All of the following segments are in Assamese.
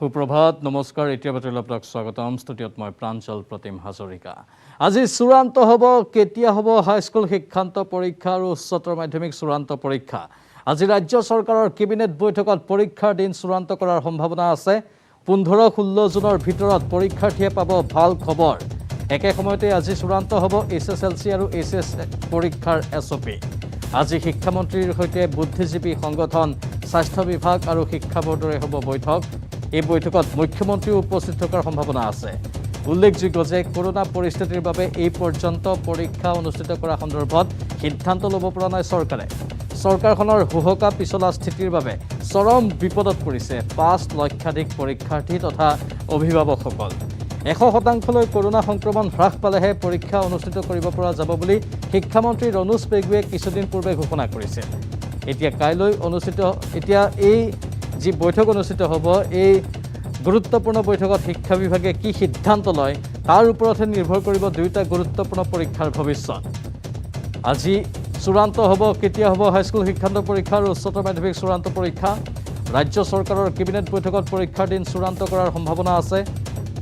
সুপ্ৰভাত নমস্কাৰ এতিয়া বাতৰিলৈ আপোনাক স্বাগতম ষ্টুডিঅ'ত মই প্ৰাঞ্জল প্ৰতিম হাজৰিকা আজি চূড়ান্ত হ'ব কেতিয়া হ'ব হাইস্কুল শিক্ষান্ত পৰীক্ষা আৰু উচ্চতৰ মাধ্যমিক চূড়ান্ত পৰীক্ষা আজি ৰাজ্য চৰকাৰৰ কেবিনেট বৈঠকত পৰীক্ষাৰ দিন চূড়ান্ত কৰাৰ সম্ভাৱনা আছে 15-16 জুনৰ ভিতৰত পৰীক্ষাৰ্থীয়ে পাব ভাল খবৰ একে সময়তে আজি চূড়ান্ত হ'ব এছএছএলসি আৰু এছএছ পৰীক্ষাৰ এছঅপি আজি শিক্ষামন্ত্ৰীৰ সৈতে বুদ্ধিজীৱী সংগঠন স্বাস্থ্য বিভাগ আৰু শিক্ষা বোৰ্ডৰে হ'ব বৈঠক এই বৈঠকত মুখ্যমন্ত্ৰী উপস্থিত থকাৰ সম্ভাৱনা আছে উল্লেখযোগ্য যে কৰোনা পৰিস্থিতিৰ বাবে এই পৰ্যন্ত পৰীক্ষা অনুষ্ঠিত কৰা সন্দৰ্ভত সিদ্ধান্ত ল'ব পৰা নাই চৰকাৰে চৰকাৰখনৰ হুহকা পিছলা স্থিতিৰ বাবে চৰম বিপদত পৰিছে 5 লক্ষাধিক পৰীক্ষাৰ্থী তথা অভিভাৱকসকল 100% কৰোনা সংক্ৰমণ হ্ৰাস পালেহে পৰীক্ষা অনুষ্ঠিত কৰিব পৰা যাব বুলি শিক্ষামন্ত্ৰী ৰনোজ পেগুৱে কিছুদিন পূৰ্বে ঘোষণা কৰিছে এতিয়া এই যি বৈঠক অনুষ্ঠিত হ'ব এই গুৰুত্বপূৰ্ণ বৈঠকত শিক্ষা বিভাগে কি সিদ্ধান্ত লয় তাৰ ওপৰতে নিৰ্ভৰ কৰিব দুটা গুৰুত্বপূৰ্ণ পৰীক্ষাৰ ভৱিষ্যত আজি চূড়ান্ত হ'ব কেতিয়া হ'ব হাইস্কুল শিক্ষান্ত পৰীক্ষা আৰু উচ্চতৰ মাধ্যমিক চূড়ান্ত পৰীক্ষা ৰাজ্য চৰকাৰৰ কেবিনেট বৈঠকত পৰীক্ষাৰ দিন চূড়ান্ত কৰাৰ সম্ভাৱনা আছে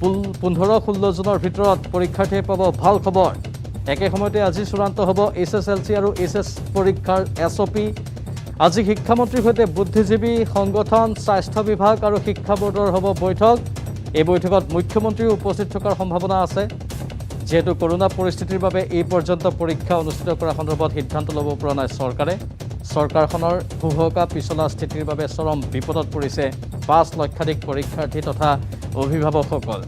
15-16 জুনৰ ভিতৰত পৰীক্ষাৰ্থীয়ে পাব ভাল খবৰ একে সময়তে আজি চূড়ান্ত হ'ব এছএছএলসি আৰু এছএছ পৰীক্ষাৰ এছঅপি আজি শিক্ষামন্ত্ৰীৰ সৈতে বুদ্ধিজীৱী সংগঠন স্বাস্থ্য বিভাগ আৰু শিক্ষা বোৰ্ডৰ হ'ব বৈঠক এই বৈঠকত মুখ্যমন্ত্ৰীও উপস্থিত থকাৰ সম্ভাৱনা আছে যেহেতু কৰোনা পৰিস্থিতিৰ বাবে এই পৰ্যন্ত পৰীক্ষা অনুষ্ঠিত কৰা সন্দৰ্ভত সিদ্ধান্ত ল'ব পৰা নাই চৰকাৰখনৰ হুহকা পিছলা স্থিতিৰ বাবে চৰম বিপদত পৰিছে 5 লক্ষাধিক পৰীক্ষাৰ্থী তথা অভিভাৱকসকল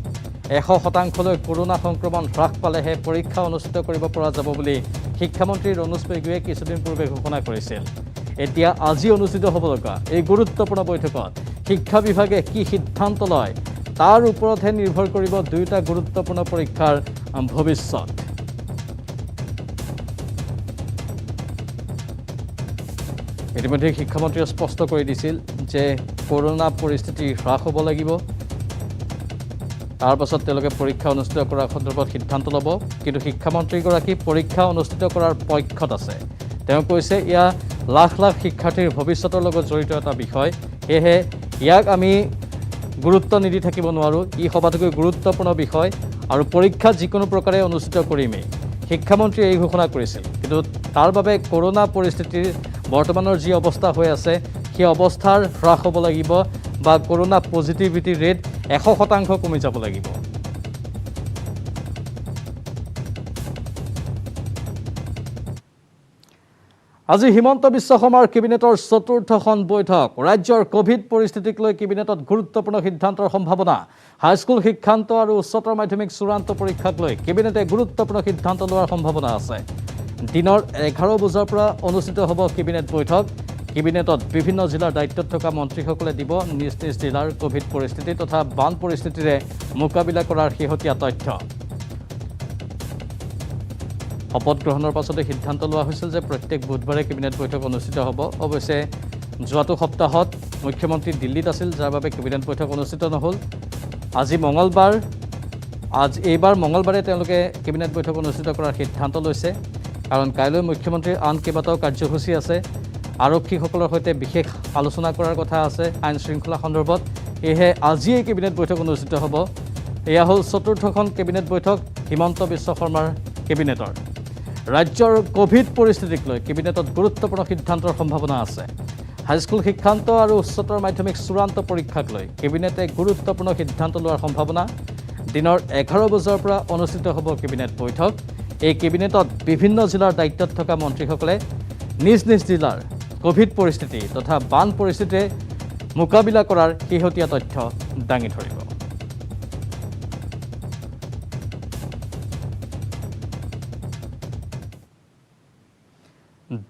100%লৈ কৰোনা সংক্ৰমণ হ্ৰাস পালেহে পৰীক্ষা অনুষ্ঠিত কৰিব পৰা যাব বুলি শিক্ষামন্ত্ৰী ৰনোজ পেগুৱে কিছুদিন পূৰ্বে ঘোষণা কৰিছিল এতিয়া আজি অনুষ্ঠিত হ'ব লগা এই গুৰুত্বপূৰ্ণ বৈঠকত শিক্ষা বিভাগে কি সিদ্ধান্ত লয় তাৰ ওপৰতহে নিৰ্ভৰ কৰিব দুটা গুৰুত্বপূৰ্ণ পৰীক্ষাৰ ভৱিষ্যত ইতিমধ্যে শিক্ষামন্ত্ৰীয়ে স্পষ্ট কৰি দিছিল যে কৰোনা পৰিস্থিতি হ্ৰাস হ'ব লাগিব তাৰ পাছত তেওঁলোকে পৰীক্ষা অনুষ্ঠিত কৰাৰ সন্দৰ্ভত সিদ্ধান্ত ল'ব কিন্তু শিক্ষামন্ত্ৰীগৰাকী পৰীক্ষা অনুষ্ঠিত কৰাৰ পক্ষত আছে তেওঁ কৈছে ইয়া লাখ লাখ শিক্ষাৰ্থীৰ ভৱিষ্যতৰ লগত জড়িত এটা বিষয় সেয়েহে ইয়াক আমি গুৰুত্ব নিদি থাকিব নোৱাৰোঁ ই সবাতোকৈ গুৰুত্বপূৰ্ণ বিষয় আৰু পৰীক্ষা যিকোনো প্ৰকাৰে অনুষ্ঠিত কৰিমেই শিক্ষামন্ত্ৰীয়ে এই ঘোষণা কৰিছিল কিন্তু তাৰ বাবে কৰোনা পৰিস্থিতিৰ বৰ্তমানৰ যি অৱস্থা হৈ আছে সেই অৱস্থাৰ হ্ৰাস হ'ব লাগিব বা কৰোনা পজিটিভিটি ৰেট 100% কমি যাব লাগিব আজি হিমন্ত বিশ্ব শৰ্মাৰ কেবিনেটৰ চতুৰ্থখন বৈঠক ৰাজ্যৰ কোভিড পৰিস্থিতিক লৈ কেবিনেটত গুৰুত্বপূৰ্ণ সিদ্ধান্তৰ সম্ভাৱনা হাইস্কুল শিক্ষান্ত আৰু উচ্চতৰ মাধ্যমিক চূড়ান্ত পৰীক্ষাক লৈ কেবিনেটে গুৰুত্বপূৰ্ণ সিদ্ধান্ত লোৱাৰ সম্ভাৱনা আছে দিনৰ 11 বজাৰ পৰা অনুষ্ঠিত হ'ব কেবিনেট বৈঠক কেবিনেটত বিভিন্ন জিলাৰ দায়িত্বত থকা মন্ত্ৰীসকলে দিব নিজ নিজ জিলাৰ কোভিড পৰিস্থিতি তথা বান পৰিস্থিতিৰে মোকাবিলা কৰাৰ শেহতীয়া তথ্য শপত গ্ৰহণৰ পাছতে সিদ্ধান্ত লোৱা হৈছিল যে প্ৰত্যেক বুধবাৰে কেবিনেট বৈঠক অনুষ্ঠিত হ'ব অৱশ্যে যোৱাটো সপ্তাহত মুখ্যমন্ত্ৰী দিল্লীত আছিল যাৰ বাবে কেবিনেট বৈঠক অনুষ্ঠিত নহ'ল আজি মঙলবাৰ এইবাৰ মঙলবাৰে তেওঁলোকে কেবিনেট বৈঠক অনুষ্ঠিত কৰাৰ সিদ্ধান্ত লৈছে কাৰণ কাইলৈ মুখ্যমন্ত্ৰীৰ আন কেইবাটাও কাৰ্যসূচী আছে আৰক্ষীসকলৰ সৈতে বিশেষ আলোচনা কৰাৰ কথা আছে আইন শৃংখলা সন্দৰ্ভত এহে আজি এই কেবিনেট বৈঠক অনুষ্ঠিত হ'ব এয়া হ'ল চতুৰ্থখন কেবিনেট বৈঠক হিমন্ত বিশ্ব শৰ্মাৰ কেবিনেটৰ ৰাজ্যৰ কোভিড পৰিস্থিতিক লৈ কেবিনেটত গুৰুত্বপূৰ্ণ সিদ্ধান্তৰ সম্ভাৱনা আছে হাইস্কুল শিক্ষান্ত আৰু উচ্চতৰ মাধ্যমিক চূড়ান্ত পৰীক্ষাক লৈ কেবিনেটে গুৰুত্বপূৰ্ণ সিদ্ধান্ত লোৱাৰ সম্ভাৱনা দিনৰ 11 বজাৰ পৰা অনুষ্ঠিত হ'ব কেবিনেট বৈঠক এই কেবিনেটত বিভিন্ন জিলাৰ দায়িত্বত থকা মন্ত্ৰীসকলে নিজ নিজ জিলাৰ কোভিড পৰিস্থিতি তথা বান পৰিস্থিতিৰে মোকাবিলা কৰাৰ শেহতীয়া তথ্য দাঙি ধৰিব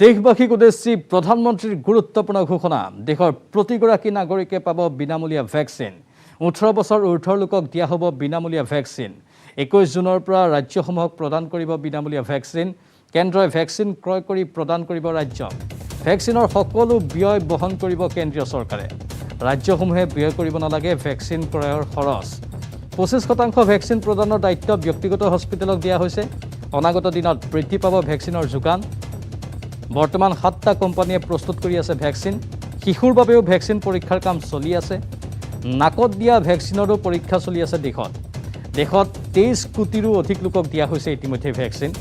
দেশবাসীক উদ্দেশ্যি প্ৰধানমন্ত্ৰীৰ গুৰুত্বপূৰ্ণ ঘোষণা দেশৰ প্ৰতিগৰাকী নাগৰিকে পাব বিনামূলীয়া ভেকচিন 18 বছৰ ঊৰ্ধ্বৰ লোকক দিয়া হ'ব বিনামূলীয়া ভেকচিন 21 জুনৰ পৰা ৰাজ্যসমূহক প্ৰদান কৰিব বিনামূলীয়া ভেকচিন কেন্দ্ৰই ভেকচিন ক্ৰয় কৰি প্ৰদান কৰিব ৰাজ্যক ভেকচিনৰ সকলো ব্যয় বহন কৰিব কেন্দ্ৰীয় চৰকাৰে ৰাজ্যসমূহে ব্যয় কৰিব নালাগে ভেকচিন ক্ৰয়ৰ খৰচ 25% ভেকচিন প্ৰদানৰ দায়িত্ব ব্যক্তিগত হস্পিটেলক দিয়া হৈছে অনাগত দিনত বৃদ্ধি পাব ভেকচিনৰ যোগান বৰ্তমান 7টা কোম্পানীয়ে প্ৰস্তুত কৰি আছে ভেকচিন শিশুৰ বাবেও ভেকচিন পৰীক্ষাৰ কাম চলি আছে নাকত দিয়া ভেকচিনৰো পৰীক্ষা চলি আছে দেশত 23 কোটিৰো অধিক লোকক দিয়া হৈছে ইতিমধ্যে ভেকচিন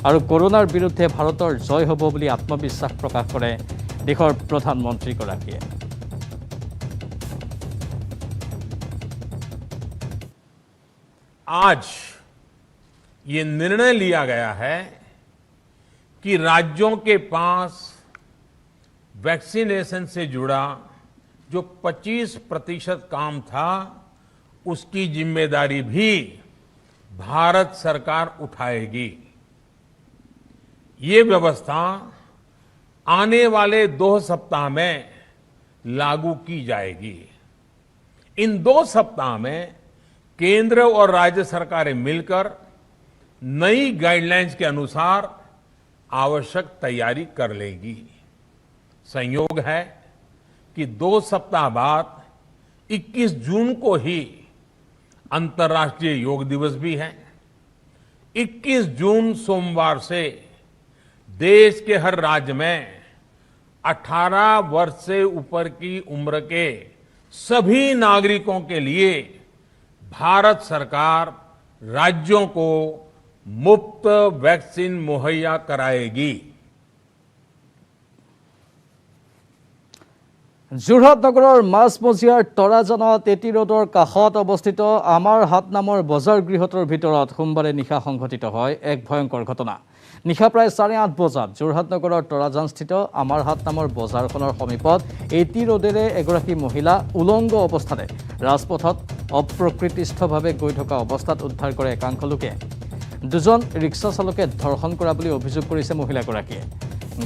আৰু কৰোনাৰ বিৰুদ্ধে ভাৰতৰ জয় হ'ব বুলি আত্মবিশ্বাস প্ৰকাশ কৰে দেশৰ প্ৰধানমন্ত্ৰীগৰাকীয়ে। आज ये निर्णय लिया गया है कि राज्यों के पास वैक्सीनेशन से जुड़ा जो 25% काम था उसकी जिम्मेदारी भी भारत सरकार उठाएगी। ये व्यवस्था आने वाले 2 सप्ताह में लागू की जाएगी। इन 2 सप्ताह में केंद्र और राज्य सरकारें मिलकर नई गाइडलाइंस के अनुसार आवश्यक तैयारी कर लेगी। संयोग है कि 2 सप्ताह बाद 21 जून को ही अंतर्राष्ट्रीय योग दिवस भी है। 21 जून सोमवार से देश के हर राज्य में 18 वर्ष से ऊपर की उम्र के सभी नागरिकों के लिए भारत सरकार राज्यों को मुफ्त वैक्सीन मुहैया कराएगी। যোৰহাট নগৰৰ মাছমজিয়াৰ তৰাজানত এটি ৰোডৰ কাষত অৱস্থিত আমাৰ হাত নামৰ বজাৰ গৃহটোৰ ভিতৰত সোমবাৰে নিশা সংঘটিত হয় এক ভয়ংকৰ ঘটনা। নিশা প্ৰায় 8:30 বজাত যোৰহাট নগৰৰ তৰাজানস্থিত আমাৰ হাত নামৰ বজাৰখনৰ সমীপত এটি ৰোডেৰে এগৰাকী মহিলা উলংগ অৱস্থাৰে ৰাজপথত অপ্ৰকৃতিস্থভাৱে গৈ থকা অৱস্থাত উদ্ধাৰ কৰে একাংশ লোকে। দুজন ৰিক্সা চালকে ধৰ্ষণ কৰা বুলি অভিযোগ কৰিছে মহিলাগৰাকীয়ে।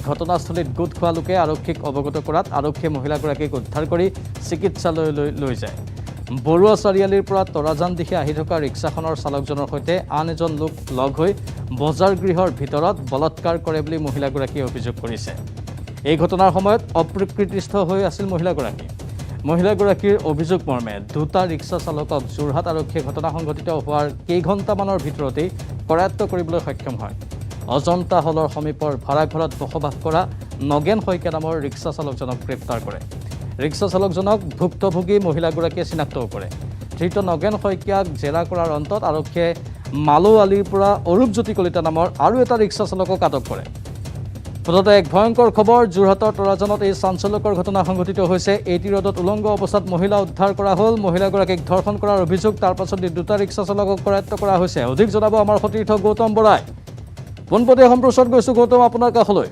ঘটনাস্থলীত গোট খোৱা লোকে আৰক্ষীক অৱগত কৰাত আৰক্ষীয়ে মহিলাগৰাকীক উদ্ধাৰ কৰি চিকিৎসালয়লৈ লৈ যায়। বৰুৱা চাৰিআলিৰ পৰা তৰাজান দিশে আহি থকা ৰিক্সাখনৰ চালকজনৰ সৈতে আন এজন লোক লগ হৈ বজাৰ গৃহৰ ভিতৰত বলাৎকাৰ কৰে বুলি মহিলাগৰাকীয়ে অভিযোগ কৰিছে। এই ঘটনাৰ সময়ত অপ্ৰকৃতিস্থ হৈ আছিল মহিলাগৰাকী। মহিলাগৰাকীৰ অভিযোগ মৰ্মে দুটা ৰিক্সা চালকক যোৰহাট আৰক্ষীয়ে ঘটনা সংঘটিত হোৱাৰ কেইঘণ্টামানৰ ভিতৰতেই কৰায়ত্ব কৰিবলৈ সক্ষম হয়। অজন্তা হলৰ সমীপৰ ভাড়াঘৰত বসবাস কৰা নগেন শইকীয়া নামৰ ৰিক্সা চালকজনক গ্ৰেপ্তাৰ কৰে। ৰিক্সা চালকজনক ভুক্তভোগী মহিলাগৰাকীয়ে চিনাক্তও কৰে। ধৃত নগেন শইকীয়াক জেৰা কৰাৰ অন্তত আৰক্ষীয়ে মালোৱালিৰ পৰা অৰূপজ্যোতি কলিতা নামৰ আৰু এটা ৰিক্সা চালকক আটক কৰে। ফলতে এক ভয়ংকৰ খবৰ, যোৰহাটৰ তৰাজানত এই চাঞ্চল্যকৰ ঘটনা সংঘটিত হৈছে। এটি ৰোডত উলংগ অৱস্থাত মহিলা উদ্ধাৰ কৰা হ'ল। মহিলাগৰাকীক ধৰ্ষণ কৰাৰ অভিযোগ, তাৰ পাছত দুটা ৰিক্সা চালকক কৰায়ত্ব কৰা হৈছে। অধিক জনাব আমাৰ সতীৰ্থ গৌতম বৰাই। পোনপটীয়া সম্প্ৰচাৰত গৈছোঁ গৌতম, আপোনাৰ কাষলৈ।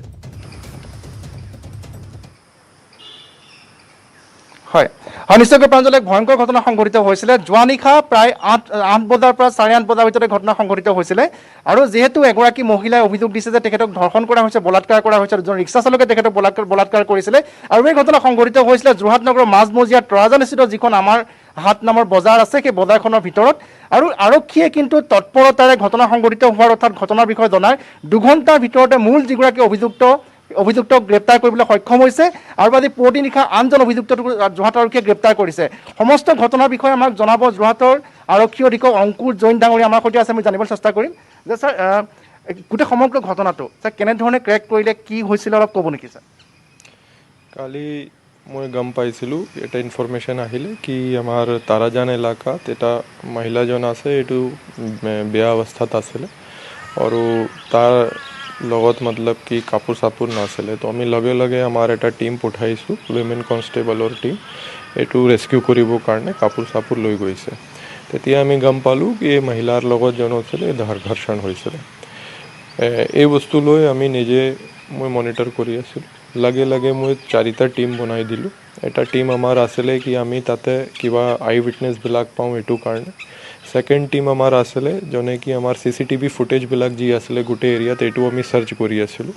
হয় হয় নিশ্চয়কৈ প্ৰাঞ্জল, এক ভয়ংকৰ ঘটনা সংঘটিত হৈছিলে। যোৱা নিশা প্ৰায় 8 বজাৰ পৰা 8:30 বজাৰ ভিতৰতে ঘটনা সংঘটিত হৈছিলে। আৰু যিহেতু এগৰাকী মহিলাই অভিযোগ দিছে যে তেখেতক ধৰ্ষণ কৰা হৈছে, বলাৎকাৰ কৰা হৈছে, দুজন ৰিক্সা চালকে তেখেতক বলাৎকাৰ কৰিছিলে। আৰু এই ঘটনা সংঘটিত হৈছিলে যোৰহাট নগৰৰ মাজমজিয়াৰ তৰাজানস্থিত যিখন আমাৰ হাত নামৰ বজাৰ আছে, সেই বজাৰখনৰ ভিতৰত। আৰু আৰক্ষীয়ে কিন্তু তৎপৰতাৰে ঘটনা সংঘটিত হোৱাৰ অৰ্থাৎ ঘটনাৰ বিষয়ে জনায় 2 ঘণ্টাৰ ভিতৰতে মূল যিগৰাকী অভিযুক্তক গ্ৰেপ্তাৰ কৰিবলৈ সক্ষম হৈছে। আৰু আজি পুৱতি নিশা আনজন অভিযুক্তক যোৰহাট আৰক্ষীয়ে গ্ৰেপ্তাৰ কৰিছে। সমস্ত ঘটনাৰ বিষয়ে আমাক জনাব যোৰহাটৰ আৰক্ষী অধীক্ষক অংকুৰ জৈন ডাঙৰীয়া আমাৰ সৈতে আছে, আমি জানিবলৈ চেষ্টা কৰিম যে ছাৰ গোটেই সমগ্ৰ ঘটনাটো ছাৰ কেনেধৰণে ক্ৰেক কৰিলে, কি হৈছিলে অলপ ক'ব নেকি ছাৰ? কালি মই গম পাইছিলোঁ, এটা ইনফৰমেশ্যন আহিলে কি আমাৰ তাৰাজান এলেকাত এটা মহিলাজন আছে, এইটো বেয়া অৱস্থাত আছিলে আৰু তাৰ লগত মতলব কি কাপোৰ চাপোৰ নাছিলে। তো আমি লগে লগে আমাৰ এটা টীম পঠাইছোঁ, উইমেন কনষ্টেবলৰ টীম, এইটো ৰেস্কিউ কৰিবৰ কাৰণে কাপোৰ চাপোৰ লৈ গৈছে। তেতিয়া আমি গম পালোঁ কি এই মহিলাৰ লগত জন আছিলে ধৰ্ষণ হৈছিলে। এই বস্তু লৈ আমি মই মনিটৰ কৰি আছিলোঁ। লগে লগে মই 4টা টীম বনাই দিলোঁ। এটা টীম আমাৰ আছিলে কি আমি তাতে কিবা আই উইটনেছবিলাক পাওঁ এইটো কাৰণে। সেকেন্ড টিম আমাৰ আছিলে যোনে কি আমাৰ CCTV ফুটেজবিলাক যি আছিলে গোটেই এৰিয়াত, এইটো আমি সাৰ্চ কৰি আছিলোঁ।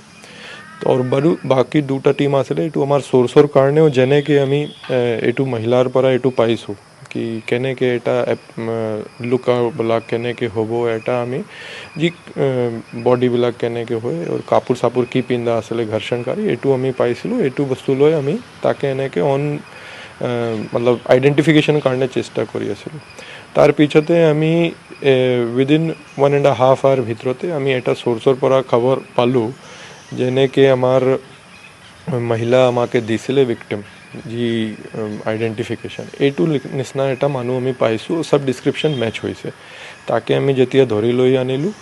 আৰু বাকি 2টা টিম আছিলে, এইটো আমাৰ সোৰ্চৰ কাৰণেও যেনেকৈ আমি এইটো মহিলাৰ পৰা এইটো পাইছোঁ কি কেনেকৈ এটা লুকবিলাক কেনেকৈ হ'ব, এটা আমি যি বডিবিলাক কেনেকৈ হয় আৰু কাপোৰ চাপোৰ কি পিন্ধা আছিলে ঘৰ্ষণকাৰী, এইটো আমি পাইছিলোঁ। এইটো বস্তু লৈ আমি তাকে এনেকৈ মতলব আইডেণ্টিফিকেশ্যন কাৰণে চেষ্টা কৰি আছিলোঁ। তাৰ পিছতে আমি উইদিন 1.5 আৱাৰ ভিতৰতে আমি এটা সোৰ্চৰ পৰা খবৰ পালোঁ যেনেকৈ আমাৰ মহিলা আমাকে দিছিলে ভিক্টিম যি আইডেণ্টিফিকেশ্যন এইটো নিচিনা এটা মানুহ আমি পাইছোঁ চব ডিছক্ৰিপশ্যন মেচ হৈছে তাকে আমি যেতিয়া ধৰি লৈ আনিলোঁ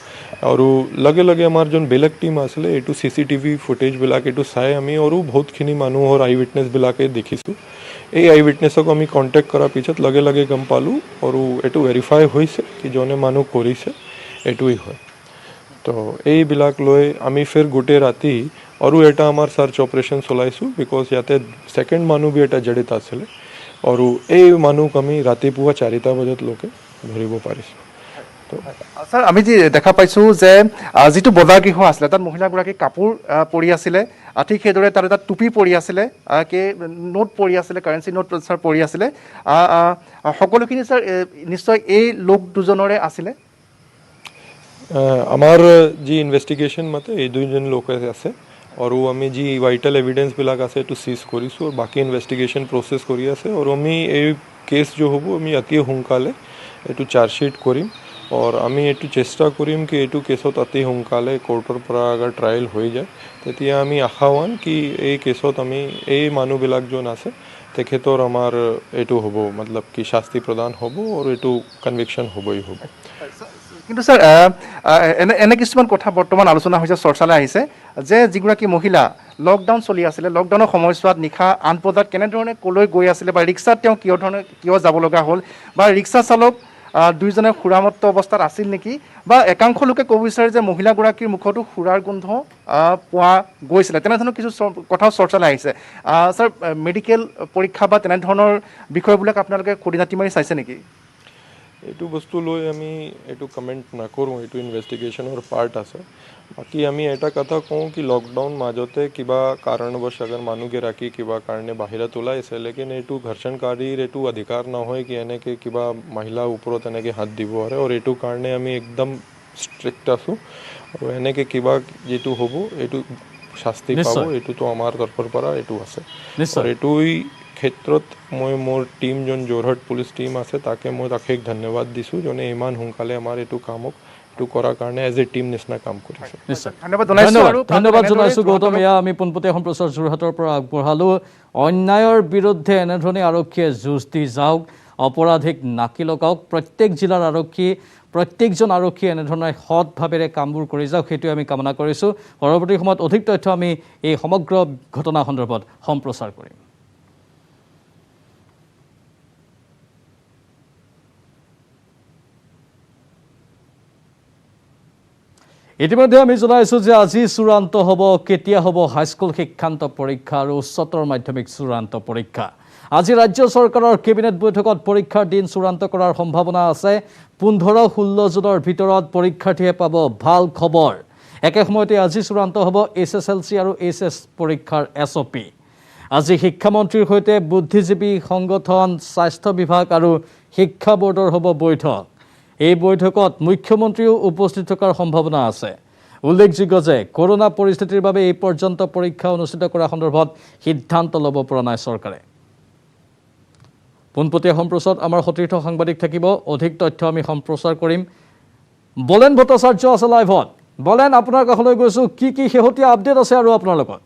আৰু লগে লগে আমাৰ যোন বেলেগ টীম আছিলে এইটো CCTV ফুটেজবিলাক এইটো চাই আমি আৰু বহুতখিনি মানুহৰ আই উইটনেছবিলাকে দেখিছোঁ এই আই উইটনেছক আমি কণ্টেক্ট কৰাৰ পিছত লগে লগে গম পালোঁ আৰু এইটো ভেৰিফাই হৈছে কি যোনে মানুহ কৰিছে এইটোৱেই হয় তো এইবিলাক লৈ আমি ফিৰ গোটেই ৰাতি আৰু এটা আমাৰ সাৰ্চ অপাৰেশ্যন চলাইছোঁ বিকজ ইয়াতে ছেকেণ্ড মানুহ বি এটা জড়িত আছিলে আৰু এই মানুহক আমি ৰাতিপুৱা 4টা বজাত লৈকে ধৰিব পাৰিছোঁ স্যাৰ আমি যি দেখা পাইছোঁ যে যিটো বজাৰ গৃহ আছিলে তাত মহিলাগৰাকী কাপোৰ পৰি আছিলে ঠিক সেইদৰে তাত এটা টুপি পৰি আছিলে নোট পৰি আছিলে কাৰেঞ্চি নোট ছাৰ পৰি আছিলে সকলোখিনি ছাৰ নিশ্চয় এই লোক দুজনৰে আছিলে আমাৰ যি ইনভেষ্টিগেশ্যন মতে এই দুইজন লোক আছে আৰু আমি যি ভাইটেল এভিডেন্সবিলাক আছে এইটো চিজ কৰিছোঁ আৰু বাকী ইনভেষ্টিগেশ্যন প্ৰচেছ কৰি আছে আৰু আমি এই কেছ যে হ'ব আমি অতি সোনকালে এইটো চাৰ্জশ্বিট কৰিম और আমি এইটো চেষ্টা কৰিম কি এইটো কেছত অতি সোনকালে কোৰ্টৰ পৰা আगर ট্ৰায়েল হৈ যায় তেতিয়া আমি আশাৱান কি এই কেছত আমি এই মানুহবিলাক যোন আছে তেখেতৰ আমাৰ এইটো হ'ব মতলব কি শাস্তি প্ৰদান হ'ব আৰু এইটো কনভিকশ্যন হ'বই হ'ব কিন্তু স্যাৰ এনে কিছুমান কথা বৰ্তমান আলোচনা হৈছে চৰ্চালৈ আহিছে যে যিগৰাকী মহিলা লকডাউন চলি আছিলে লকডাউনৰ সময়ছোৱাত নিশা 8 বজাত কেনেধৰণে ক'লৈ গৈ আছিলে বা ৰিক্সাত তেওঁ কিয় যাব লগা হ'ল বা ৰিক্সা চালক দুইজনে সুৰামত্ত অৱস্থাত আছিল নেকি বা একাংশ লোকে ক'ব বিচাৰে যে মহিলাগৰাকীৰ মুখতো সুৰাৰ গোন্ধ পোৱা গৈছিলে তেনেধৰণৰ কিছু কথাও চৰ্চালৈ আহিছে স্যাৰ মেডিকেল পৰীক্ষা বা তেনেধৰণৰ বিষয়বিলাক আপোনালোকে খুঁটি মাৰি চাইছে নেকি এইটো বস্তু লৈ আমি এইটো কমেণ্ট নকৰোঁ এইটো ইনভেষ্টিগেশ্যনৰ পাৰ্ট আছে বাকী আমি এটা কথা কওঁ কি লকডাউন মাজতে কিবা কাৰণবশ আगर মানুহগৰাকী কিবা কাৰণে বাহিৰত ওলাইছে লেকিন এইটো ঘৰ্ষণকাৰীৰ এইটো অধিকাৰ নহয় কি এনেকৈ কিবা মহিলাৰ ওপৰত এনেকৈ হাত দিব পাৰে আৰু এইটো কাৰণে আমি একদম ষ্ট্ৰিক্ট আছোঁ আৰু এনেকৈ কিবা যিটো হ'ব এইটো শাস্তি পাব এইটোতো আমাৰ তৰফৰ পৰা এইটো আছে আৰু এইটোই ক্ষেত্ৰত মই মোৰ টিম যোন যোৰহাট পুলিচ টিম আছে তাকে মই তাকে ধন্যবাদ দিছোঁ যোনে ইমান সোনকালে আমাৰ এইটো কামক এইটো কৰাৰ কাৰণে এজ এ টিম নিচিনা কাম কৰিছে ধন্যবাদ জনাইছোঁ গৌতম এয়া আমি পোনপটীয়া সম্প্ৰচাৰ যোৰহাটৰ পৰা আগবঢ়ালোঁ অন্যায়ৰ বিৰুদ্ধে এনেধৰণে আৰক্ষীয়ে যুঁজ দি যাওক অপৰাধীক নাকি লগাওক প্ৰত্যেক জিলাৰ আৰক্ষী প্ৰত্যেকজন আৰক্ষী এনেধৰণে সৎভাৱেৰে কামবোৰ কৰি যাওক সেইটোৱে আমি কামনা কৰিছোঁ পৰৱৰ্তী সময়ত অধিক তথ্য আমি এই সমগ্ৰ ঘটনা সন্দৰ্ভত সম্প্ৰচাৰ কৰিম ইতিমধ্যে আমি জনাইছোঁ যে আজি চূড়ান্ত হ'ব কেতিয়া হ'ব হাইস্কুল শিক্ষান্ত পৰীক্ষা আৰু উচ্চতৰ মাধ্যমিক চূড়ান্ত পৰীক্ষা আজি ৰাজ্য চৰকাৰৰ কেবিনেট বৈঠকত পৰীক্ষাৰ দিন চূড়ান্ত কৰাৰ সম্ভাৱনা আছে 15-16 জুনৰ ভিতৰত পৰীক্ষাৰ্থীয়ে পাব ভাল খবৰ একে সময়তে আজি চূড়ান্ত হ'ব SSLC আৰু HS পৰীক্ষাৰ SOP আজি শিক্ষামন্ত্ৰীৰ সৈতে বুদ্ধিজীৱী সংগঠন স্বাস্থ্য বিভাগ আৰু শিক্ষা বোৰ্ডৰ হ'ব বৈঠক এই বৈঠকত মুখ্যমন্ত্ৰীও উপস্থিত থকাৰ সম্ভাৱনা আছে উল্লেখযোগ্য যে কৰোনা পৰিস্থিতিৰ বাবে এই পৰ্যন্ত পৰীক্ষা অনুষ্ঠিত কৰা সন্দৰ্ভত সিদ্ধান্ত ল'ব পৰা নাই চৰকাৰে পোনপটীয়া সম্প্ৰচাৰত আমাৰ সতীৰ্থ সাংবাদিক থাকিব অধিক তথ্য আমি সম্প্ৰচাৰ কৰিম বলেন ভট্টাচাৰ্য আছে লাইভত বলেন আপোনাৰ কাষলৈ গৈছোঁ কি শেহতীয়া আপডেট আছে আৰু আপোনাৰ লগত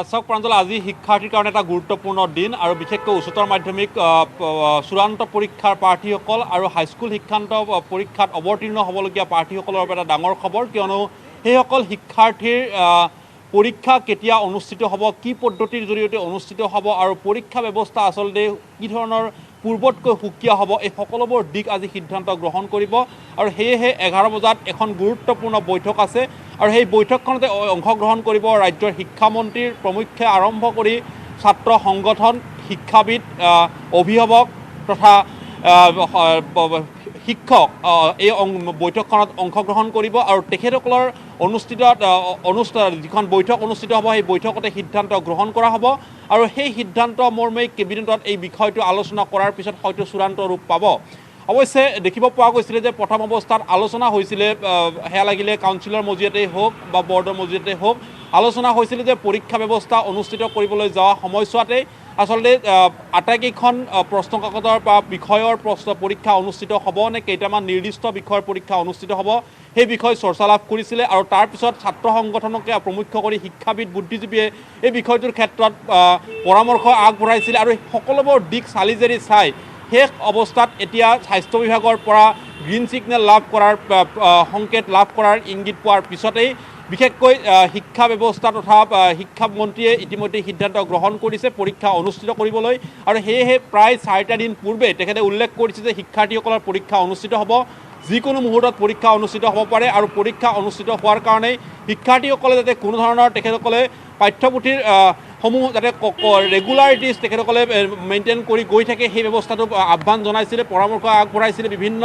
চাওক প্ৰাঞ্জল আজি শিক্ষাৰ্থীৰ কাৰণে এটা গুৰুত্বপূৰ্ণ দিন আৰু বিশেষকৈ উচ্চতৰ মাধ্যমিক চূড়ান্ত পৰীক্ষাৰ প্ৰাৰ্থীসকল আৰু হাইস্কুল শিক্ষান্ত পৰীক্ষাত অৱতীৰ্ণ হ'বলগীয়া প্ৰাৰ্থীসকলৰ বাবে এটা ডাঙৰ খবৰ কিয়নো সেইসকল শিক্ষাৰ্থীৰ পৰীক্ষা কেতিয়া অনুষ্ঠিত হ'ব কি পদ্ধতিৰ জৰিয়তে অনুষ্ঠিত হ'ব আৰু পৰীক্ষা ব্যৱস্থা আচলতে কি ধৰণৰ পূৰ্বতকৈ সুকীয়া হ'ব এই সকলোবোৰ দিশ আজি সিদ্ধান্ত গ্ৰহণ কৰিব আৰু সেয়েহে 11 বজাত এখন গুৰুত্বপূৰ্ণ বৈঠক আছে আৰু সেই বৈঠকখনতে অংশগ্ৰহণ কৰিব ৰাজ্যৰ শিক্ষামন্ত্ৰীৰ প্ৰমুখ্যে আৰম্ভ কৰি ছাত্ৰ সংগঠন শিক্ষাবিদ অভিভাৱক তথা শিক্ষক এই বৈঠকখনত অংশগ্ৰহণ কৰিব আৰু তেখেতসকলৰ যিখন বৈঠক অনুষ্ঠিত হ'ব সেই বৈঠকতে সিদ্ধান্ত গ্ৰহণ কৰা হ'ব আৰু সেই সিদ্ধান্ত মৰ্মে কেবিনেটত এই বিষয়টো আলোচনা কৰাৰ পিছত হয়তো চূড়ান্ত ৰূপ পাব অৱশ্যে দেখিব পোৱা গৈছিলে যে প্ৰথম অৱস্থাত আলোচনা হৈছিলে সেয়া লাগিলে কাউন্সিলৰ মজিয়াতেই হওক বা বৰ্ডৰ মজিয়াতেই হওক আলোচনা হৈছিলে যে পৰীক্ষা ব্যৱস্থা অনুষ্ঠিত কৰিবলৈ যোৱা সময়ছোৱাতে আচলতে আটাইকেইখন প্ৰশ্নকাকতৰ বা বিষয়ৰ পৰীক্ষা অনুষ্ঠিত হ'ব নে কেইটামান নিৰ্দিষ্ট বিষয়ৰ পৰীক্ষা অনুষ্ঠিত হ'ব সেই বিষয়ে চৰ্চা লাভ কৰিছিলে আৰু তাৰ পিছত ছাত্ৰ সংগঠনকে প্ৰমুখ্য কৰি শিক্ষাবিদ বুদ্ধিজীৱীয়ে এই বিষয়টোৰ ক্ষেত্ৰত পৰামৰ্শ আগবঢ়াইছিলে আৰু সকলোবোৰ দিশ চালি জাৰি চাই শেষ অৱস্থাত এতিয়া স্বাস্থ্য বিভাগৰ পৰা গ্ৰীণ ছিগনেল লাভ কৰাৰ সংকেত লাভ কৰাৰ ইংগিত পোৱাৰ পিছতেই বিশেষকৈ শিক্ষা ব্যৱস্থা তথা শিক্ষামন্ত্ৰীয়ে ইতিমধ্যে সিদ্ধান্ত গ্ৰহণ কৰিছে পৰীক্ষা অনুষ্ঠিত কৰিবলৈ আৰু সেয়েহে প্ৰায় 4টা দিন পূৰ্বে তেখেতে উল্লেখ কৰিছে যে শিক্ষাৰ্থীসকলৰ পৰীক্ষা অনুষ্ঠিত হ'ব যিকোনো মুহূৰ্তত পৰীক্ষা অনুষ্ঠিত হ'ব পাৰে আৰু পৰীক্ষা অনুষ্ঠিত হোৱাৰ কাৰণে শিক্ষাৰ্থীসকলে যাতে কোনো ধৰণৰ তেখেতসকলে পাঠ্যপুথিৰ সমূহ যাতে ৰেগুলাৰিটিজ তেখেতসকলে মেইনটেইন কৰি গৈ থাকে সেই ব্যৱস্থাটো আহ্বান জনাইছিলে পৰামৰ্শ আগবঢ়াইছিলে বিভিন্ন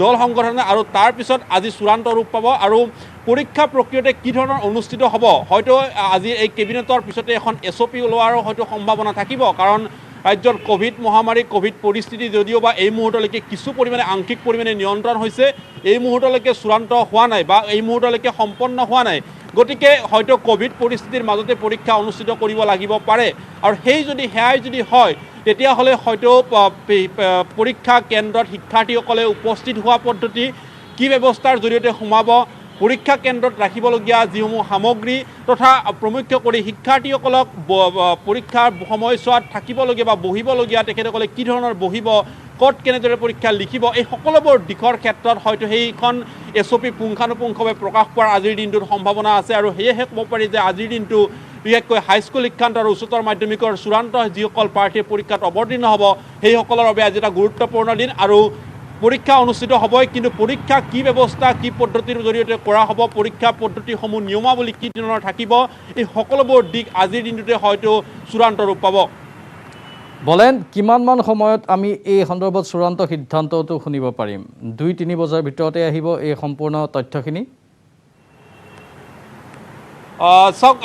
দল সংগঠনে আৰু তাৰ পিছত আজি চূড়ান্ত ৰূপ পাব আৰু পৰীক্ষা প্ৰক্ৰিয়াতে কি ধৰণৰ অনুষ্ঠিত হ'ব হয়তো আজি এই কেবিনেটৰ পিছতে এখন SOP ওলোৱাৰো হয়তো সম্ভাৱনা থাকিব কাৰণ ৰাজ্যৰ কোভিড মহামাৰী কোভিড পৰিস্থিতি যদিও বা এই মুহূৰ্তলৈকে কিছু পৰিমাণে আংশিক পৰিমাণে নিয়ন্ত্ৰণ হৈছে এই মুহূৰ্তলৈকে চূড়ান্ত হোৱা নাই বা এই মুহূৰ্তলৈকে সম্পন্ন হোৱা নাই গতিকে হয়তো কোভিড পৰিস্থিতিৰ মাজতে পৰীক্ষা অনুষ্ঠিত কৰিব লাগিব পাৰে আৰু সেয়াই যদি হয় তেতিয়াহ'লে হয়তো পৰীক্ষা কেন্দ্ৰত শিক্ষাৰ্থীসকলে উপস্থিত হোৱা পদ্ধতি কি ব্যৱস্থাৰ জৰিয়তে সোমাব পৰীক্ষা কেন্দ্ৰত ৰাখিবলগীয়া যিসমূহ সামগ্ৰী তথা প্ৰমুখ্য কৰি শিক্ষাৰ্থীসকলক পৰীক্ষাৰ সময়ছোৱাত থাকিবলগীয়া বা বহিবলগীয়া তেখেতসকলে কি ধৰণৰ বহিব ক'ত কেনেদৰে পৰীক্ষা লিখিব এই সকলোবোৰ দিশৰ ক্ষেত্ৰত হয়তো সেইখন SOP পুংখানুপুংখভাৱে প্ৰকাশ পোৱাৰ আজিৰ দিনটোত সম্ভাৱনা আছে আৰু সেয়েহে ক'ব পাৰি যে আজিৰ দিনটো বিশেষকৈ হাইস্কুল শিক্ষান্ত আৰু উচ্চতৰ মাধ্যমিকৰ চূড়ান্ত যিসকল প্ৰাৰ্থীয়ে পৰীক্ষাত অৱতীৰ্ণ হ'ব সেইসকলৰ বাবে আজি এটা গুৰুত্বপূৰ্ণ দিন আৰু পৰীক্ষা অনুষ্ঠিত হ'বই কিন্তু পৰীক্ষা কি ব্যৱস্থা কি পদ্ধতিৰ জৰিয়তে কৰা হ'ব পৰীক্ষা পদ্ধতিসমূহ নিয়মাৱলী কি ধৰণৰ থাকিব এই সকলোবোৰ দিশ আজিৰ দিনটোতে হয়তো চূড়ান্ত ৰূপ পাব বলেন কিমানমান সময়ত আমি এই সন্দৰ্ভত চূড়ান্ত সিদ্ধান্তটো শুনিব পাৰিম 2-3 বজাৰ ভিতৰতে আহিব এই সম্পূৰ্ণ তথ্যখিনি চাওক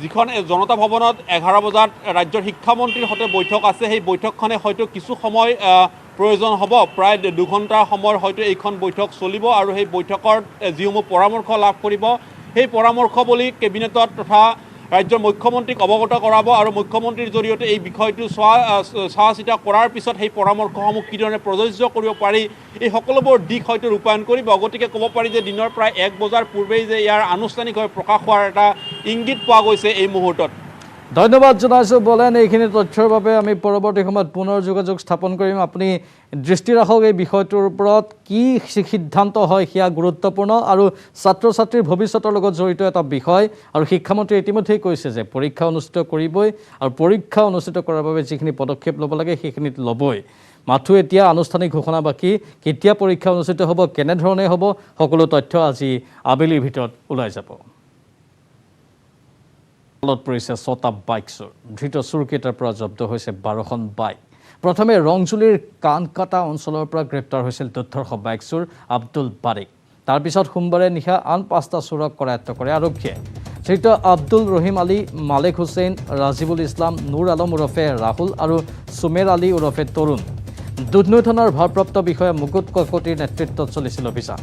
যিখন জনতা ভৱনত 11 বজাত ৰাজ্যৰ শিক্ষামন্ত্ৰীৰ সৈতে বৈঠক আছে সেই বৈঠকখনে হয়তো কিছু সময় প্ৰয়োজন হ'ব প্ৰায় 2 ঘণ্টাৰ সময়ৰ হয়তো এইখন বৈঠক চলিব আৰু সেই বৈঠকৰ যিসমূহ পৰামৰ্শ লাভ কৰিব সেই পৰামৰ্শৱলী কেবিনেটত তথা ৰাজ্যৰ মুখ্যমন্ত্ৰীক অৱগত কৰাব আৰু মুখ্যমন্ত্ৰীৰ জৰিয়তে এই বিষয়টো চোৱা চিতা কৰাৰ পিছত সেই পৰামৰ্শসমূহ কি ধৰণে প্ৰযোজ্য কৰিব পাৰি এই সকলোবোৰ দিশ হয়তো ৰূপায়ণ কৰিব গতিকে ক'ব পাৰি যে দিনৰ প্ৰায় 1 বজাৰ পূৰ্বেই যে ইয়াৰ আনুষ্ঠানিকভাৱে প্ৰকাশ হোৱাৰ এটা ইংগিত পোৱা গৈছে এই মুহূৰ্তত ধন্যবাদ জনাইছোঁ বলেন এইখিনি তথ্যৰ বাবে আমি পৰৱৰ্তী সময়ত পুনৰ যোগাযোগ স্থাপন কৰিম আপুনি দৃষ্টি ৰাখক এই বিষয়টোৰ ওপৰত কি সিদ্ধান্ত হয় সেয়া গুৰুত্বপূৰ্ণ আৰু ছাত্ৰ ছাত্ৰীৰ ভৱিষ্যতৰ লগত জড়িত এটা বিষয় আৰু শিক্ষামন্ত্ৰীয়ে ইতিমধ্যেই কৈছে যে পৰীক্ষা অনুষ্ঠিত কৰিবই আৰু পৰীক্ষা অনুষ্ঠিত কৰাৰ বাবে যিখিনি পদক্ষেপ ল'ব লাগে সেইখিনিত ল'বই মাথো এতিয়া আনুষ্ঠানিক ঘোষণা বাকী কেতিয়া পৰীক্ষা অনুষ্ঠিত হ'ব কেনেধৰণে হ'ব সকলো তথ্য আজি আবেলিৰ ভিতৰত ওলাই যাব পৰিছে 6টা বাইক চোৰ ধৃত চোৰকেইটাৰ পৰা জব্দ হৈছে 12খন বাইক প্ৰথমে ৰংজুলিৰ কানকাটা অঞ্চলৰ পৰা গ্ৰেপ্তাৰ হৈছিল দুৰ্ধৰ্ষ বাইক চোৰ আব্দুল বাৰিক তাৰপিছত সোমবাৰে নিশা আন 5টা চোৰক কৰায়ত্ব কৰে আৰক্ষীয়ে ধৃত আব্দুল ৰহিম আলী মালেক হুছেইন ৰাজিবুল ইছলাম নুৰ আলম ওৰফে ৰাহুল আৰু সুমেৰ আলী ওৰফে তৰুণ দুধনৈ থানাৰ ভাৰপ্ৰাপ্ত বিষয়া মুকুট কাকতিৰ নেতৃত্বত চলিছিল অভিযান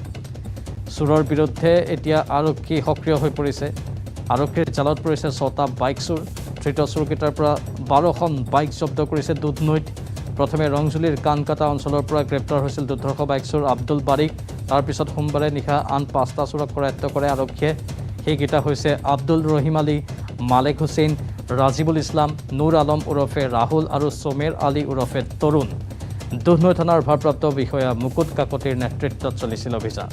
চোৰৰ বিৰুদ্ধে এতিয়া আৰক্ষী সক্ৰিয় হৈ পৰিছে আৰক্ষীৰ জালত পৰিছে 6টা বাইক চোৰ ধৃত চোৰকেইটাৰ পৰা 12খন বাইক জব্দ কৰিছে দুধনৈত প্ৰথমে ৰংজুলিৰ কানকাটা অঞ্চলৰ পৰা গ্ৰেপ্তাৰ হৈছিল দুৰ্ধৰ্ষ বাইক চোৰ আব্দুল বাৰিক তাৰপিছত সোমবাৰে নিশা আন 5টা চোৰক কৰায়ত্ব কৰে আৰক্ষীয়ে সেইকেইটা হৈছে আব্দুল ৰহিম আলী মালেক হুছেইন ৰাজিবুল ইছলাম নুৰ আলম ওৰফে ৰাহুল আৰু সোমেৰ আলী ওৰফে তৰুণ দুধনৈ থানাৰ ভাৰপ্ৰাপ্ত বিষয়া মুকুট কাকতিৰ নেতৃত্বত চলিছিল অভিযান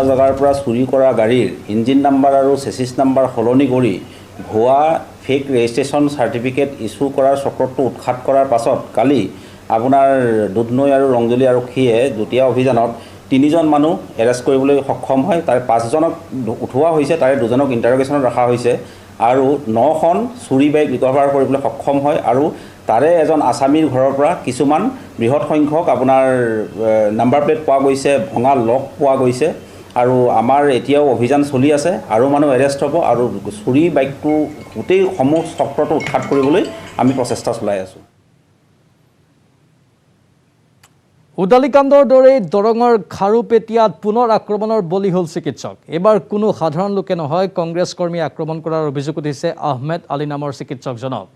জেগাৰ পৰা চুৰি কৰা গাড়ীৰ ইঞ্জিন নাম্বাৰ আৰু চেচিছ নাম্বাৰ সলনি কৰি ভুৱা ফেক ৰেজিষ্ট্ৰেশ্যন চাৰ্টিফিকেট ইছ্যু কৰাৰ চক্ৰটো উৎখাত কৰাৰ পাছত কালি আপোনাৰ দুধনৈ আৰু ৰংজুলি আৰক্ষীয়ে যুটীয়া অভিযানত 3জন মানুহ এৰেষ্ট কৰিবলৈ সক্ষম হয় তাৰে 5জনক উঠোৱা হৈছে তাৰে 2জনক ইণ্টাৰগেশ্যনত ৰখা হৈছে আৰু 9খন চুৰি বাইক ৰিকভাৰ কৰিবলৈ সক্ষম হয় আৰু তাৰে এজন আছামীৰ ঘৰৰ পৰা কিছুমান বৃহৎ সংখ্যক আপোনাৰ নাম্বাৰ প্লেট পোৱা গৈছে ভঙা লক পোৱা গৈছে আৰু আমাৰ এতিয়াও অভিযান চলি আছে আৰু মানুহ এৰেষ্ট হ'ব আৰু চুৰি বাইকটো গোটেই সমূহ চক্ৰটো উৎখাত কৰিবলৈ আমি প্ৰচেষ্টা চলাই আছোঁ উদালিকাণ্ডৰ দৰেই দৰঙৰ খাৰুপেটীয়াত পুনৰ আক্ৰমণৰ বলি হ'ল চিকিৎসক। এবাৰ কোনো সাধাৰণ লোকে নহয়, কংগ্ৰেছ কৰ্মী আক্ৰমণ কৰাৰ অভিযোগ উঠিছে আহমেদ আলী নামৰ চিকিৎসকজনক।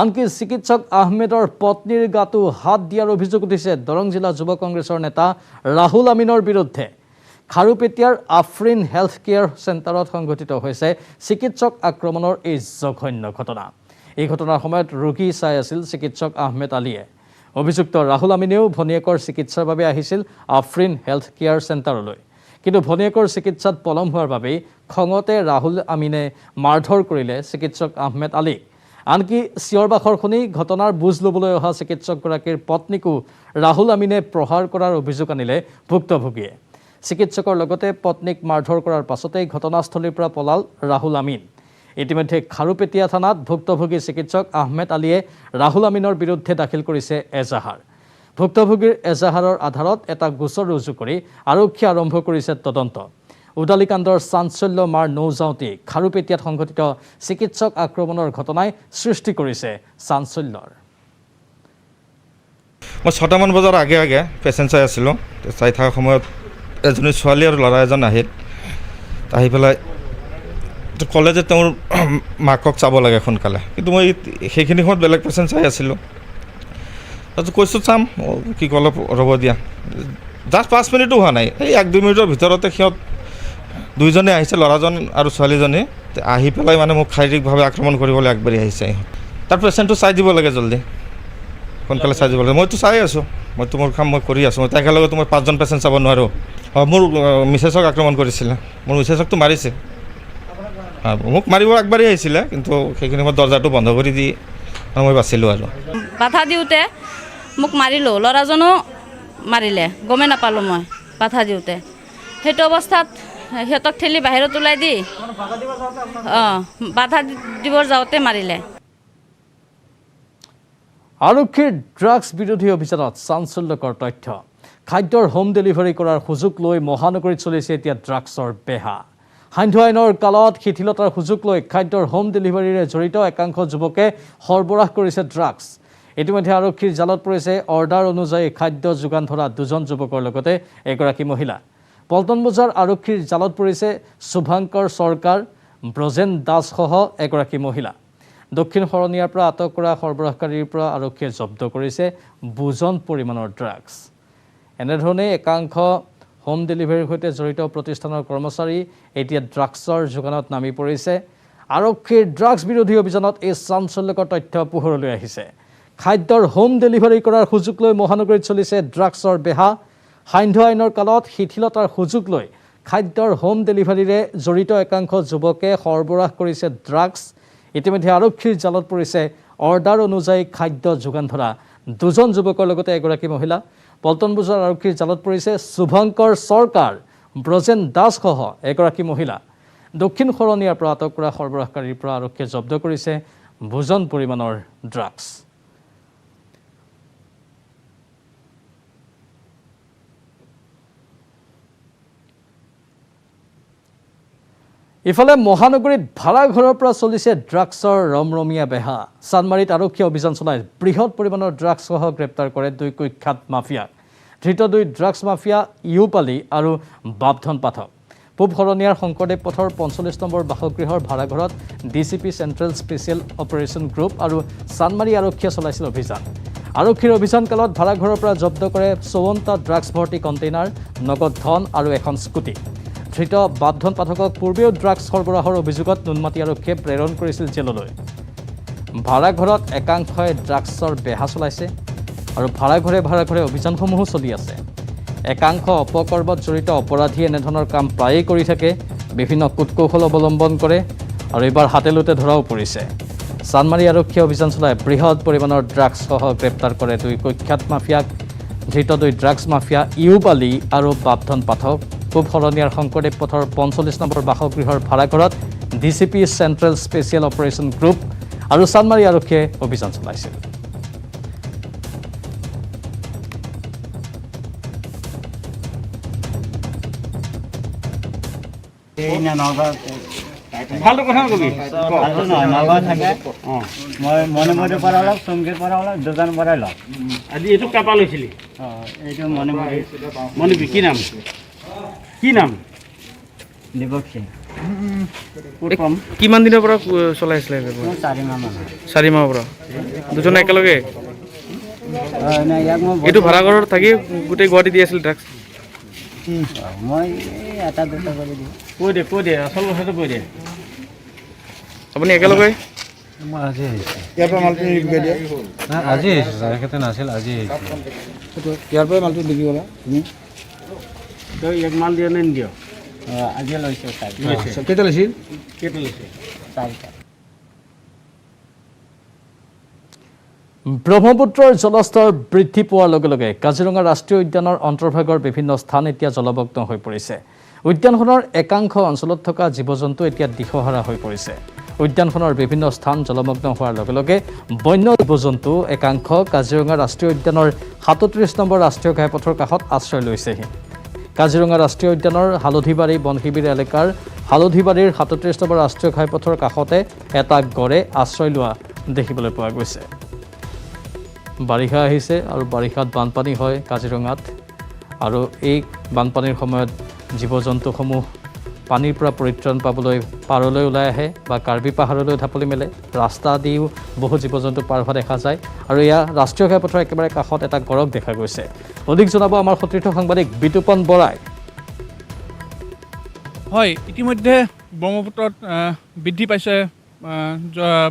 আনকি চিকিৎসক আহমেদৰ পত্নীৰ গাতো হাত দিয়াৰ অভিযোগ উঠিছে দৰং জিলা যুৱ কংগ্ৰেছৰ নেতা ৰাহুল আমিনৰ বিৰুদ্ধে। খাৰুপেটীয়াৰ আফৰিন হেল্থ কেয়াৰ চেণ্টাৰত সংঘটিত হৈছে চিকিৎসক আক্ৰমণৰ এই জঘন্য ঘটনা। এই ঘটনাৰ সময়ত ৰোগী চাই আছিল চিকিৎসক আহমেদ আলীয়ে। অভিযুক্ত ৰাহুল আমিনেও ভনীয়েকৰ চিকিৎসাৰ বাবে আহিছিল আফৰিন হেল্থ কেয়াৰ চেণ্টাৰলৈ, কিন্তু ভনীয়েকৰ চিকিৎসাত পলম হোৱাৰ বাবেই খঙতে ৰাহুল আমিনে মাৰধৰ কৰিলে চিকিৎসক আহমেদ আলীক। আনকি চিঞৰ বাখৰ শুনি ঘটনাৰ বুজ ল'বলৈ অহা চিকিৎসকগৰাকীৰ পত্নীকো ৰাহুল আমিনে প্ৰহাৰ কৰাৰ অভিযোগ আনিলে ভুক্তভোগীয়ে। চিকিৎসকৰ লগতে পত্নীক মাৰধৰ কৰাৰ পাছতেই ঘটনাস্থলীৰ পৰা পলাল ৰাহুল আমিন। ইতিমধ্যে খাৰুপেটীয়া থানাত ভুক্তভোগী চিকিৎসক আহমেদ আলীয়ে ৰাহুল আমিনৰ বিৰুদ্ধে দাখিল কৰিছে এজাহাৰ। ভুক্তভোগীৰ এজাহাৰৰ আধাৰত এটা গোচৰ ৰুজু কৰি আৰক্ষীয়ে আৰম্ভ কৰিছে তদন্ত। উদালিকাণ্ডৰ চাঞ্চল্য মাৰ নৌযাওঁতেই খাৰুপেটীয়াত সংঘটিত চিকিৎসক আক্ৰমণৰ ঘটনাই সৃষ্টি কৰিছে চাঞ্চল্যৰ। মই 6টামান বজাৰ আগে আগে পেচেণ্ট চাই আছিলোঁ। চাই থকাৰ সময়ত এজনী ছোৱালী আৰু ল'ৰা এজন আহিল। আহি পেলাই ক'লে যে তেওঁৰ মাকক চাব লাগে সোনকালে, কিন্তু মই সেইখিনি সময়ত বেলেগ পেচেণ্ট চাই আছিলোঁ। তাৰপিছত কৈছোঁ চাম, কি ক'লে ৰ'ব দিয়া। জাষ্ট 5 মিনিটো হোৱা নাই, এই 1-2 মিনিটৰ ভিতৰতে সিহঁত দুইজনে আহিছে, ল'ৰাজন আৰু ছোৱালীজনী। আহি পেলাই মানে মোক শাৰীৰিকভাৱে আক্ৰমণ কৰিবলৈ আগবাঢ়ি আহিছে। তাৰ পেচেণ্টটো চাই দিব লাগে, জল্দি সোনকালে চাই দিব লাগে। মইতো চাই আছোঁ, মইতো মোৰ কাম মই কৰি আছোঁ। মই একেলগেতো মই 5জন পেচেণ্ট চাব নোৱাৰোঁ। মোৰ মিছেছক আক্ৰমণ কৰিছিলে, মোৰ মিছেছকতো মাৰিছে। মোক মাৰিব আগবাঢ়ি আহিছিলে, কিন্তু সেইখিনি মই দৰ্জাটো বন্ধ কৰি দি মই বাচিলোঁ। আৰু বাধা দিওঁতে মোক মাৰিলোঁ, ল'ৰাজনো মাৰিলে, গমেই নাপালোঁ মই বাধা দিওঁতে। সেইটো অৱস্থাত সিহঁতক ঠেলি বাহিৰত ওলাই দি বাধা দিব যাওঁতে মাৰিলে। আৰক্ষীৰ ড্ৰাগছ বিৰোধী অভিযানত চাঞ্চল্যকৰ তথ্য। খাদ্যৰ হোম ডেলিভাৰী কৰাৰ সুযোগ লৈ মহানগৰীত চলিছে এতিয়া ড্ৰাগছৰ বেহা। সান্ধ্য আইনৰ কালত শিথিলতাৰ সুযোগ লৈ খাদ্যৰ হোম ডেলিভাৰীৰে জড়িত একাংশ যুৱকে সৰবৰাহ কৰিছে ড্ৰাগছ। ইতিমধ্যে আৰক্ষীৰ জালত পৰিছে অৰ্ডাৰ অনুযায়ী খাদ্য যোগান ধৰা 2জন যুৱকৰ লগতে এগৰাকী মহিলা। পল্টন বজাৰ আৰক্ষীৰ জালত পৰিছে শুভাংকৰ চৰকাৰ, ব্ৰজেন দাসসহ এগৰাকী মহিলা। দক্ষিণ শৰণীয়াৰ পৰা আটক কৰা সৰবৰাহকাৰীৰ পৰা আৰক্ষীয়ে জব্দ কৰিছে বুজন পৰিমাণৰ ড্ৰাগছ। এনেধৰণে একাংশ হোম ডেলিভাৰীৰ সৈতে জড়িত প্ৰতিষ্ঠানৰ কৰ্মচাৰী এতিয়া ড্ৰাগছৰ যোগানত নামি পৰিছে। আৰক্ষীৰ ড্ৰাগছ বিৰোধী অভিযানত এই চাঞ্চল্যকৰ তথ্য পোহৰলৈ আহিছে। খাদ্যৰ হোম ডেলিভাৰী কৰাৰ সুযোগ লৈ মহানগৰীত চলিছে ড্ৰাগছৰ বেহা। সান্ধ্য আইনৰ কালত শিথিলতাৰ সুযোগ লৈ খাদ্যৰ হোম ডেলিভাৰীৰে জড়িত একাংশ যুৱকে সৰবৰাহ কৰিছে ড্ৰাগছ। ইতিমধ্যে আৰক্ষীৰ জালত পৰিছে অৰ্ডাৰ অনুযায়ী খাদ্য যোগান ধৰা 2জন যুৱকৰ লগতে এগৰাকী মহিলা। পল্টন বজাৰ আৰক্ষীৰ জালত পৰিছে শুভংকৰ চৰকাৰ, ব্ৰজেন দাসসহ এগৰাকী মহিলা। দক্ষিণ শৰণীয়াৰ পৰা আটক কৰা সৰবৰাহকাৰীৰ পৰা আৰক্ষীয়ে জব্দ কৰিছে বুজন পৰিমাণৰ ড্ৰাগছ। ইফালে মহানগৰীত ভাড়াঘৰৰ পৰা চলিছে ড্ৰাগছৰ ৰমৰমীয়া বেহা। চানমাৰীত আৰক্ষীয়ে অভিযান চলাই বৃহৎ পৰিমাণৰ ড্ৰাগছসহ গ্ৰেপ্তাৰ কৰে 2 কুখ্যাত মাফিয়াক। ধৃত 2 ড্ৰাগছ মাফিয়া ইউপ আলী আৰু বাপধন পাঠক। পূব শৰণীয়াৰ শংকৰদেৱ পথৰ 45 নম্বৰ বাসগৃহৰ ভাড়াঘৰত DCP central special operation group আৰু চানমাৰী আৰক্ষীয়ে চলাইছিল অভিযান। আৰক্ষীৰ অভিযানকালত ভাড়াঘৰৰ পৰা জব্দ কৰে 54টা ড্ৰাগছ ভৰ্তি কণ্টেইনাৰ, নগদ ধন আৰু এখন স্কুটি। ধৃত বাপধন পাঠকক পূৰ্বেও ড্ৰাগছ সৰবৰাহৰ অভিযোগত নুনমাটি আৰক্ষীয়ে প্ৰেৰণ কৰিছিল জেললৈ। ভাড়াঘৰত একাংশই ড্ৰাগছৰ বেহা চলাইছে আৰু ভাড়াঘৰে অভিযানসমূহো চলি আছে। একাংশ অপকৰ্মত জড়িত অপৰাধী এনেধৰণৰ কাম প্ৰায়েই কৰি থাকে, বিভিন্ন কূটকৌশল অৱলম্বন কৰে আৰু এইবাৰ হাতেলোতে ধৰাও পৰিছে। চানমাৰী আৰক্ষীয়ে অভিযান চলাই বৃহৎ পৰিমাণৰ ড্ৰাগছসহ গ্ৰেপ্তাৰ কৰে 2 কুখ্যাত মাফিয়াক। ধৃত 2 ড্ৰাগছ মাফিয়া ইউপ আলী আৰু বাপধন পাঠক পূব শৰণীয়াৰ শংকৰদেৱ পথৰ 45 নম্বৰ বাসগৃহৰ ভাড়াঘৰত DCP central special operation group আৰু চানমাৰী আৰক্ষীয়ে অভিযান চলাইছিল। ভালটো কথা কবি নগাঁও থাকে মই মণিমুৰিৰ পৰা অলপ চুমকিৰ পৰা অলপ দুজন পৰাই লওঁ আজি এইটো কাপা লৈছিলি এইটো মণিমুৰি কি নাম দীপক সিং কিমান দিনৰ পৰা চলাই আছিলে 4 মাহ মান 4 মাহৰ পৰা দুজন একেলগে ইয়াক মই এইটো ভাড়াঘৰত থাকি গোটেই গুৱাহাটী দি আছিল ড্ৰাগছ মই এটা দুটা কৰি দিওঁ কৈ দে আচল কথাটো কৈ দে আপুনি একেলগে মই আজি আহিছোঁ ইয়াৰ পৰা মালটো বিকাই দিয়া আজি আহিছোঁ তেখেতে নাছিল আজি ইয়াৰ পৰা মালটো বিক্ৰী কৰা তুমি তই ইয়াক মাল দিয় নে নিদিয় আজি লৈছোঁ কেইটা লৈছিল 4টা ব্ৰহ্মপুত্ৰৰ জলস্তৰ বৃদ্ধি পোৱাৰ লগে লগে কাজিৰঙা ৰাষ্ট্ৰীয় উদ্যানৰ অন্তৰ্ভাগৰ বিভিন্ন স্থান এতিয়া জলমগ্ন হৈ পৰিছে। উদ্যানখনৰ একাংশ অঞ্চলত থকা জীৱ-জন্তু এতিয়া দিশহাৰা হৈ পৰিছে। উদ্যানখনৰ বিভিন্ন স্থান জলমগ্ন হোৱাৰ লগে লগে বন্য জীৱ-জন্তু একাংশ কাজিৰঙা ৰাষ্ট্ৰীয় উদ্যানৰ 37 নম্বৰ ৰাষ্ট্ৰীয় ঘাইপথৰ কাষত আশ্ৰয় লৈছেহি। কাজিৰঙা ৰাষ্ট্ৰীয় উদ্যানৰ হালধিবাৰী বনশিবিৰ এলেকাৰ হালধিবাৰীৰ 37 নম্বৰ ৰাষ্ট্ৰীয় ঘাইপথৰ কাষতে এটা গড়ে আশ্ৰয় লোৱা দেখিবলৈ পোৱা গৈছে। বাৰিষা আহিছে আৰু বাৰিষাত বানপানী হয় কাজিৰঙাত আৰু এই বানপানীৰ সময়ত জীৱ-জন্তুসমূহ পানীৰ পৰা পৰিত্ৰাণ পাবলৈ পাৰলৈ ওলাই আহে বা কাৰ্বি পাহাৰলৈ ঢাপলি মেলে। ৰাস্তা দিও বহু জীৱ-জন্তু পাৰ হোৱা দেখা যায় আৰু এয়া ৰাষ্ট্ৰীয় ঘাইপথৰ একেবাৰে কাষত এটা গড়ক দেখা গৈছে। অধিক জনাব আমাৰ সতীৰ্থ সাংবাদিক বিতুপন বৰাই। হয়, ইতিমধ্যে ব্ৰহ্মপুত্ৰত বৃদ্ধি পাইছে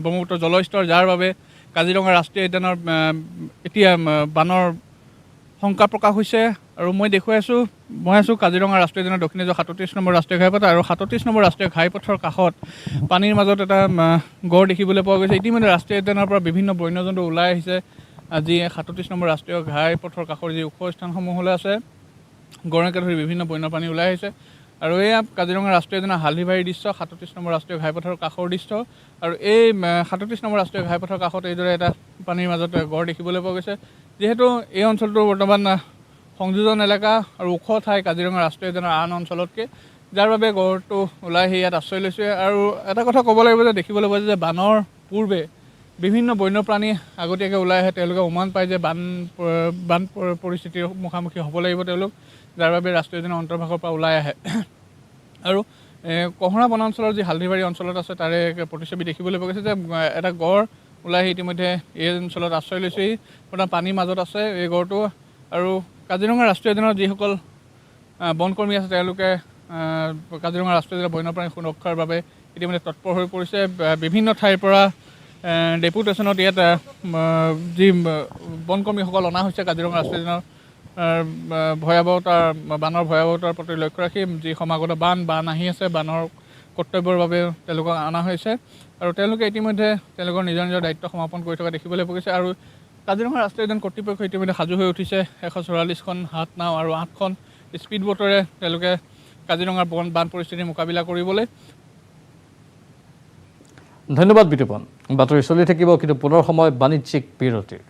ব্ৰহ্মপুত্ৰৰ জলস্তৰ, যাৰ বাবে কাজিৰঙা ৰাষ্ট্ৰীয় উদ্যানৰ এতিয়া বানৰ শংকা প্ৰকাশ হৈছে। আৰু মই আছোঁ কাজিৰঙা ৰাষ্ট্ৰীয় উদ্যানৰ দক্ষিণে 37 নম্বৰ ৰাষ্ট্ৰীয় ঘাইপথ আৰু 37 নম্বৰ ৰাষ্ট্ৰীয় ঘাইপথৰ কাষত পানীৰ মাজত এটা গড় দেখিবলৈ পোৱা গৈছে। ইতিমধ্যে ৰাষ্ট্ৰীয় উদ্যানৰ পৰা বিভিন্ন বন্যজন্তু ওলাই আহিছে। আজি 37 নম্বৰ ৰাষ্ট্ৰীয় ঘাইপথৰ কাষৰ যি ওখ স্থানসমূহলৈ আছে, গড়কে ধৰি বিভিন্ন বন্যপ্ৰাণী ওলাই আহিছে। আৰু এয়া কাজিৰঙা ৰাষ্ট্ৰীয় উদ্যানৰ হালধিবাৰীৰ দৃশ্য, 37 নম্বৰ ৰাষ্ট্ৰীয় ঘাইপথৰ কাষৰ দৃশ্য। আৰু এই 37 নম্বৰ ৰাষ্ট্ৰীয় ঘাইপথৰ কাষত এইদৰে এটা পানীৰ মাজত গড় দেখিবলৈ পোৱা গৈছে। যিহেতু এই অঞ্চলটো বৰ্তমান সংযোজন এলেকা আৰু ওখ ঠাই কাজিৰঙা ৰাষ্ট্ৰীয় উদ্যানৰ আন অঞ্চলতকৈ, যাৰ বাবে গড়টো ওলাই আহি ইয়াত আশ্ৰয় লৈছে। আৰু এটা কথা ক'ব লাগিব যে দেখিবলৈ পোৱা যায় যে বানৰ পূৰ্বে বিভিন্ন বন্যপ্ৰাণী আগতীয়াকৈ ওলাই আহে। তেওঁলোকে উমান পায় যে বান পৰিস্থিতিৰ মুখামুখি হ'ব লাগিব তেওঁলোক, যাৰ বাবে ৰাষ্ট্ৰীয় উদ্যানৰ অন্তৰ্ভাগৰ পৰা ওলাই আহে। আৰু কহৰা বনাঞ্চলৰ যি হালধিবাৰী অঞ্চলত আছে তাৰে প্ৰতিচ্ছবি দেখিবলৈ পোৱা গৈছে যে এটা গড় ওলাই আহি ইতিমধ্যে এই অঞ্চলত আশ্ৰয় লৈছেহি। বৰ্তমান পানীৰ মাজত আছে এই গড়টো। আৰু কাজিৰঙা ৰাষ্ট্ৰীয় উদ্যানৰ যিসকল বনকৰ্মী আছে তেওঁলোকে কাজিৰঙা ৰাষ্ট্ৰীয় উদ্যানৰ বন্যপ্ৰাণী সুৰক্ষাৰ বাবে ইতিমধ্যে তৎপৰ হৈ পৰিছে। বিভিন্ন ঠাইৰ পৰা ডেপুটেশ্যনত ইয়াত যি বনকৰ্মীসকল অনা হৈছে কাজিৰঙা ৰাষ্ট্ৰীয় উদ্যানৰ বানৰ ভয়াৱহতাৰ প্ৰতি লক্ষ্য ৰাখি যি সমাগত বান আহি আছে, বানৰ কৰ্তব্যৰ বাবে তেওঁলোকক অনা হৈছে। আৰু তেওঁলোকে ইতিমধ্যে তেওঁলোকৰ নিজৰ দায়িত্ব সমাপন কৰি থকা দেখিবলৈ পোৱা গৈছে। আৰু কাজিৰঙা ৰাষ্ট্ৰীয় উদ্যান কৰ্তৃপক্ষ ইতিমধ্যে সাজু হৈ উঠিছে 144খন হাত নাও আৰু 8খন স্পীড বোটেৰে তেওঁলোকে কাজিৰঙাৰ বান পৰিস্থিতিৰ মোকাবিলা কৰিবলৈ। ধন্যবাদ বিতুপন। বাতৰি চলি থাকিব, কিন্তু পুনৰ সময় বাণিজ্যিক বিৰতিৰ।